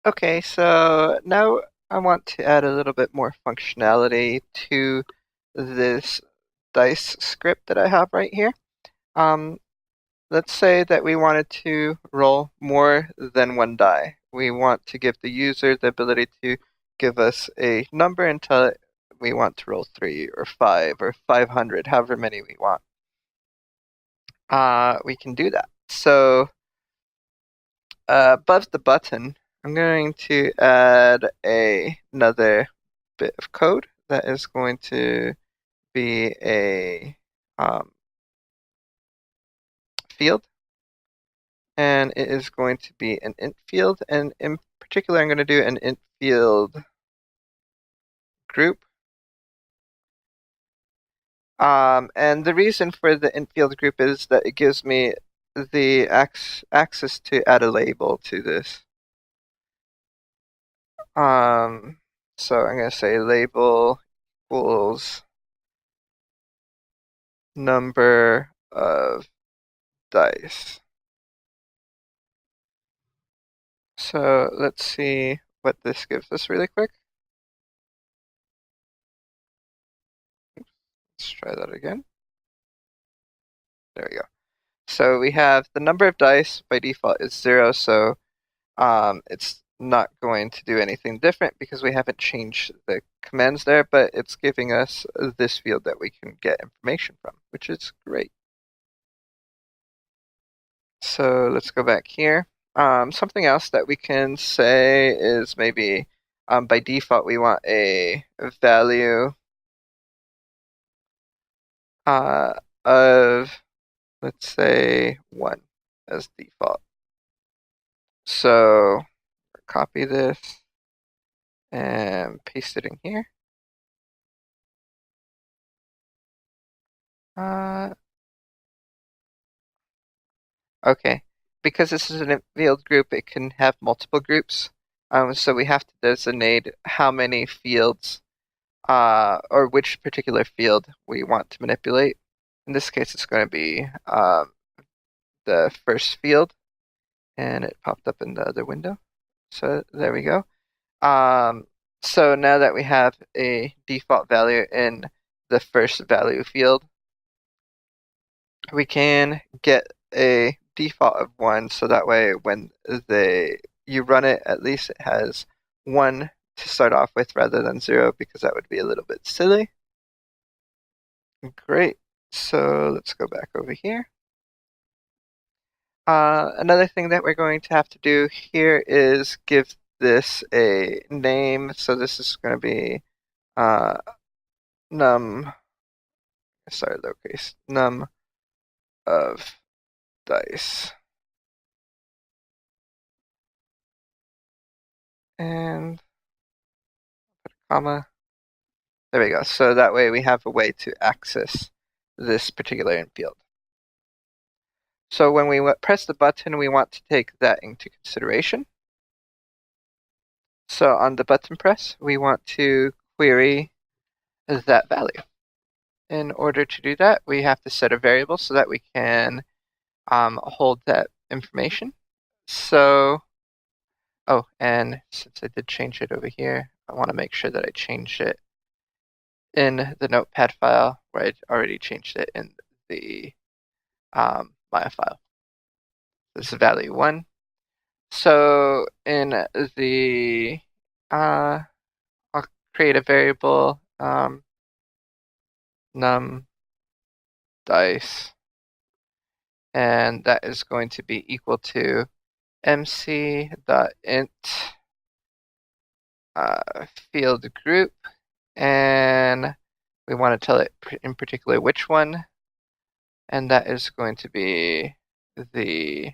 Okay, so now I want to add a little bit more functionality to this dice script that I have right here. Um, let's say that we wanted to roll more than one die. We want to give the user the ability to give us a number and tell it we want to roll 3 or 5 or 500, however many we want. We can do that. So above the button, I'm going to add another bit of code that is going to be a field, and it is going to be an int field, and in particular, I'm going to do an int field group. And the reason for the int field group is that it gives me the access to add a label to this. So I'm going to say label equals number of dice. So let's see what this gives us really quick. Let's try that again. There we go. So we have the number of dice by default is 0, so it's not going to do anything different because we haven't changed the commands there, but it's giving us this field that we can get information from, which is great. So let's go back here. Something else that we can say is maybe by default we want a value of, let's say, 1 as default. So copy this and paste it in here. Okay, because this is an field group, it can have multiple groups. So we have to designate how many fields, or which particular field we want to manipulate. In this case, it's going to be the first field, and it popped up in the other window. So there we go. So now that we have a default value in the first value field, we can get a default of 1, so that way when you run it, at least it has 1 to start off with rather than 0, because that would be a little bit silly. Great. So let's go back over here. Another thing that we're going to have to do here is give this a name. So this is going to be num, sorry, lowercase, num of dice. And put a comma. There we go. So that way we have a way to access this particular infield. So when we press the button, we want to take that into consideration. So on the button press, we want to query that value. In order to do that, we have to set a variable so that we can hold that information. So, oh, and since I did change it over here, I want to make sure that I changed it in the notepad file where I already changed it in the Maya file. This is value 1. So in the, I'll create a variable num dice, and that is going to be equal to mc.int field group, and we want to tell it in particular which one, and that is going to be the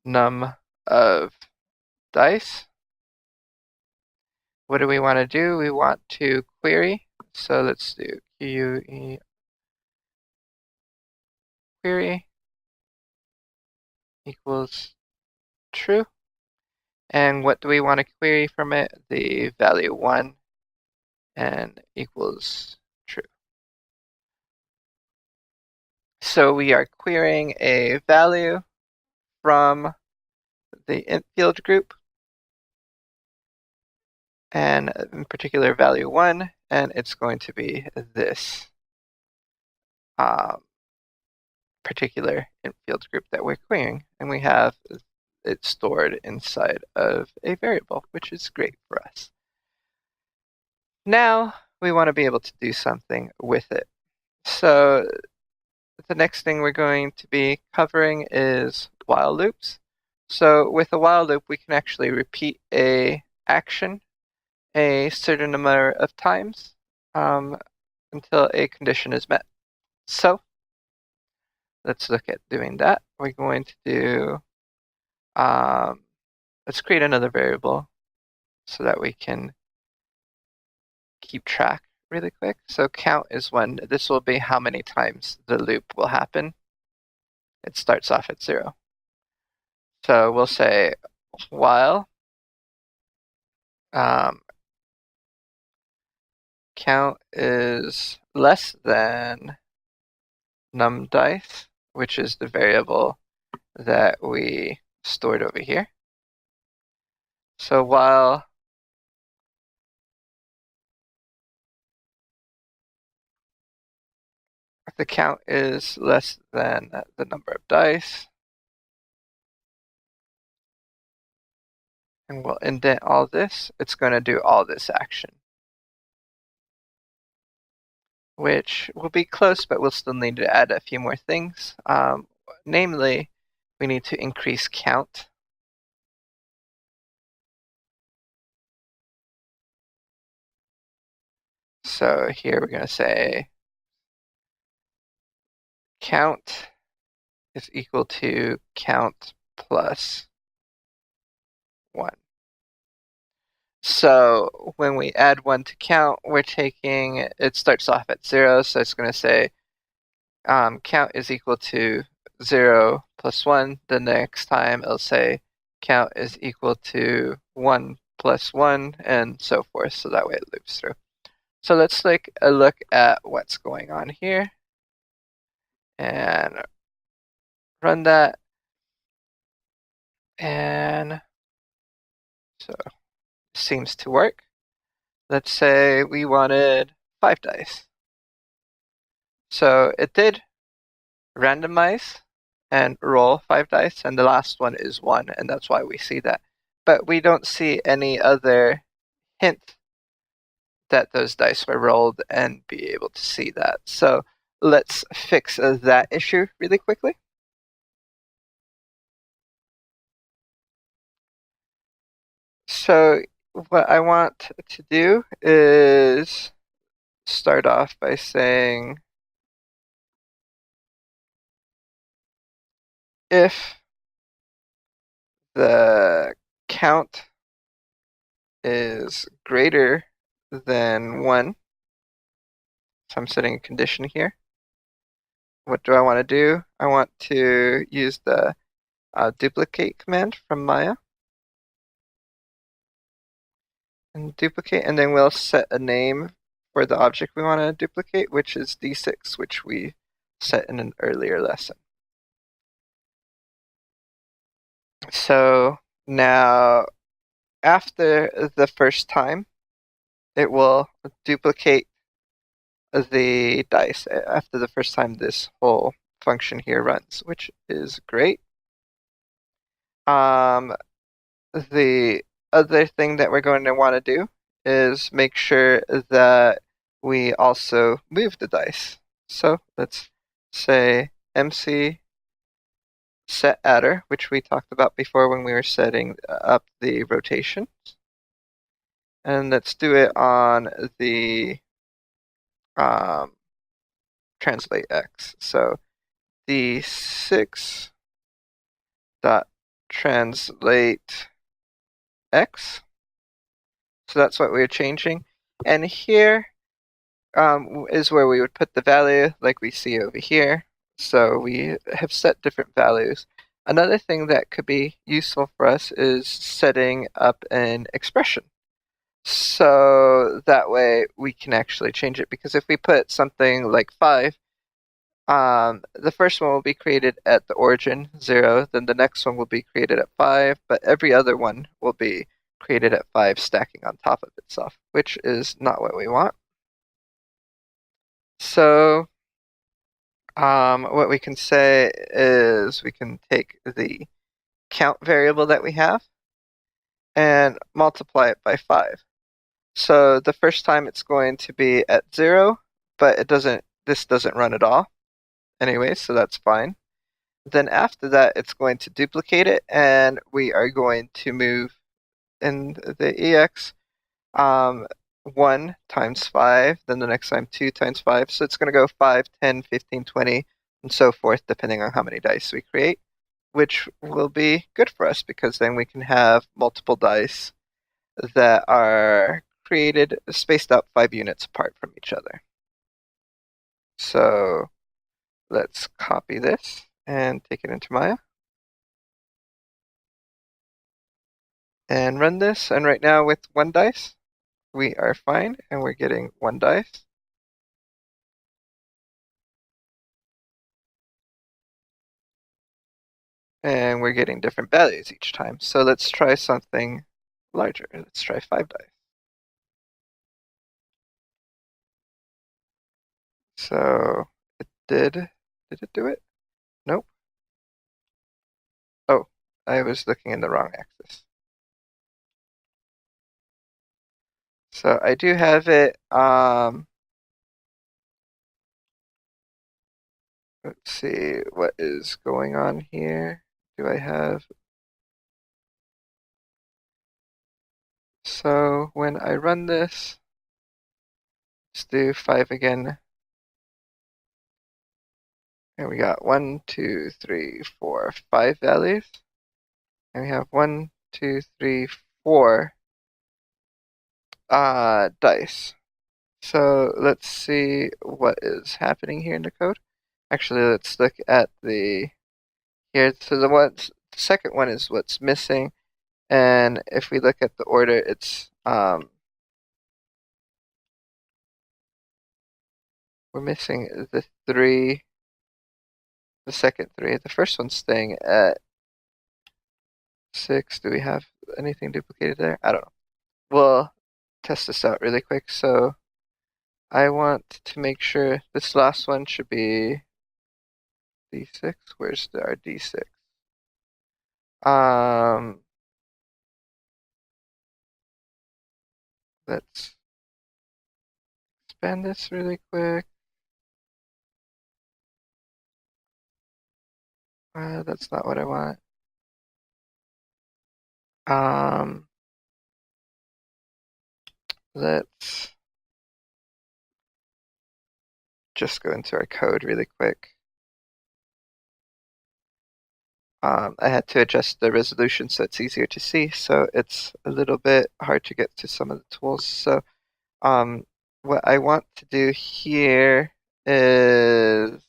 num of dice. What do we want to do? We want to query. So let's do QE query equals true. And what do we want to query from it? The value 1 and equals true. So we are querying a value from the int field group, and in particular value 1, and it's going to be this particular field group that we're querying, and we have it stored inside of a variable, which is great for us. Now we want to be able to do something with it. So the next thing we're going to be covering is while loops. So with a while loop, we can actually repeat a action a certain number of times until a condition is met. So let's look at doing that. We're going to do, let's create another variable so that we can keep track really quick. So count is when, this will be how many times the loop will happen. It starts off at 0. So we'll say while count is less than num dice, which is the variable that we stored over here. So while the count is less than the number of dice, and we'll indent all this, it's going to do all this action, which will be close, but we'll still need to add a few more things. Namely, we need to increase count. So here we're going to say count is equal to count plus 1. So when we add 1 to count, we're taking, it starts off at 0, so it's going to say count is equal to 0 plus 1. The next time it'll say count is equal to 1 plus 1, and so forth, so that way it loops through. So let's take a look at what's going on here and run that. And so it seems to work. Let's say we wanted 5 dice. So it did randomize and roll 5 dice, and the last one is 1, and that's why we see that. But we don't see any other hint that those dice were rolled and be able to see that. So let's fix that issue really quickly. So what I want to do is start off by saying if the count is greater than 1, so I'm setting a condition here. What do I want to do? I want to use the duplicate command from Maya. And duplicate, and then we'll set a name for the object we want to duplicate, which is d6, which we set in an earlier lesson. So now, after the first time, it will duplicate the dice after the first time this whole function here runs, which is great. The other thing that we're going to want to do is make sure that we also move the dice. So let's say MC set adder, which we talked about before when we were setting up the rotations. And let's do it on the translate x. So d6 dot translate x. So that's what we're changing. And here is where we would put the value like we see over here. So we have set different values. Another thing that could be useful for us is setting up an expression. So that way we can actually change it, because if we put something like 5, the first one will be created at the origin, 0, then the next one will be created at 5, but every other one will be created at 5 stacking on top of itself, which is not what we want. So what we can say is we can take the count variable that we have and multiply it by 5. So the first time it's going to be at 0, but this doesn't run at all anyway, so that's fine. Then after that, it's going to duplicate it, and we are going to move in the EX 1 times 5, then the next time 2 times 5. So it's going to go 5, 10, 15, 20, and so forth, depending on how many dice we create, which will be good for us because then we can have multiple dice that are created spaced out 5 units apart from each other. So let's copy this and take it into Maya. And run this, and right now with 1 dice, we are fine, and we're getting 1 dice. And we're getting different values each time. So let's try something larger. Let's try 5 dice. So did it do it? Nope. Oh, I was looking in the wrong axis. So I do have it, let's see what is going on here. Do I have, so when I run this, let's do 5 again. And we got 1, 2, 3, 4, 5 values. And we have 1, 2, 3, 4 dice. So let's see what is happening here in the code. Actually, let's look at the here. So the second one is what's missing, and if we look at the order, it's we're missing the 3, the second 3. The first one's staying at 6. Do we have anything duplicated there? I don't know. We'll test this out really quick. So I want to make sure this last one should be D6. Where's our D6? Let's expand this really quick. That's not what I want. Let's just go into our code really quick. I had to adjust the resolution so it's easier to see, so it's a little bit hard to get to some of the tools. So what I want to do here is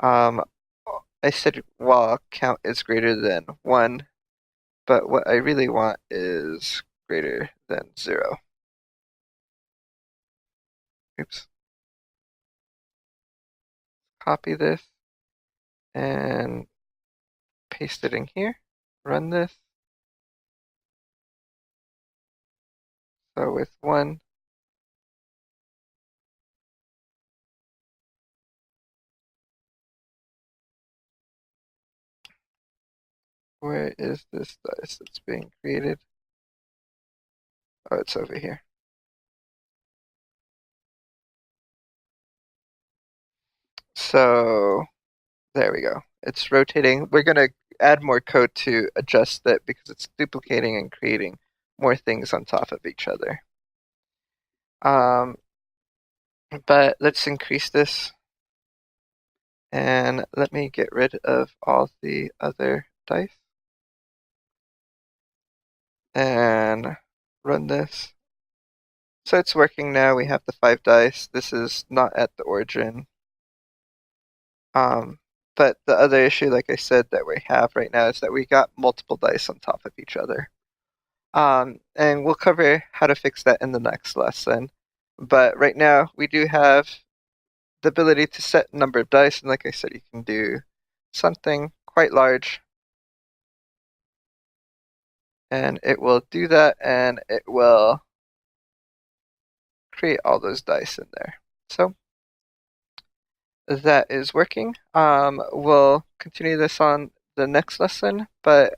I said while count is greater than 1, but what I really want is greater than 0. Oops. Copy this and paste it in here. Run this. So with 1, where is this dice that's being created? Oh, it's over here. So there we go. It's rotating. We're going to add more code to adjust that because it's duplicating and creating more things on top of each other. But let's increase this. And let me get rid of all the other dice. And run this. So it's working now. We have the 5 dice. This is not at the origin. But the other issue, like I said, that we have right now is that we got multiple dice on top of each other. And we'll cover how to fix that in the next lesson. But right now, we do have the ability to set number of dice, and like I said, you can do something quite large And it will do that, and it will create all those dice in there. So that is working. We'll continue this on the next lesson, but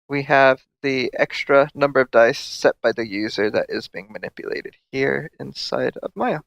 we have the extra number of dice set by the user that is being manipulated here inside of Maya.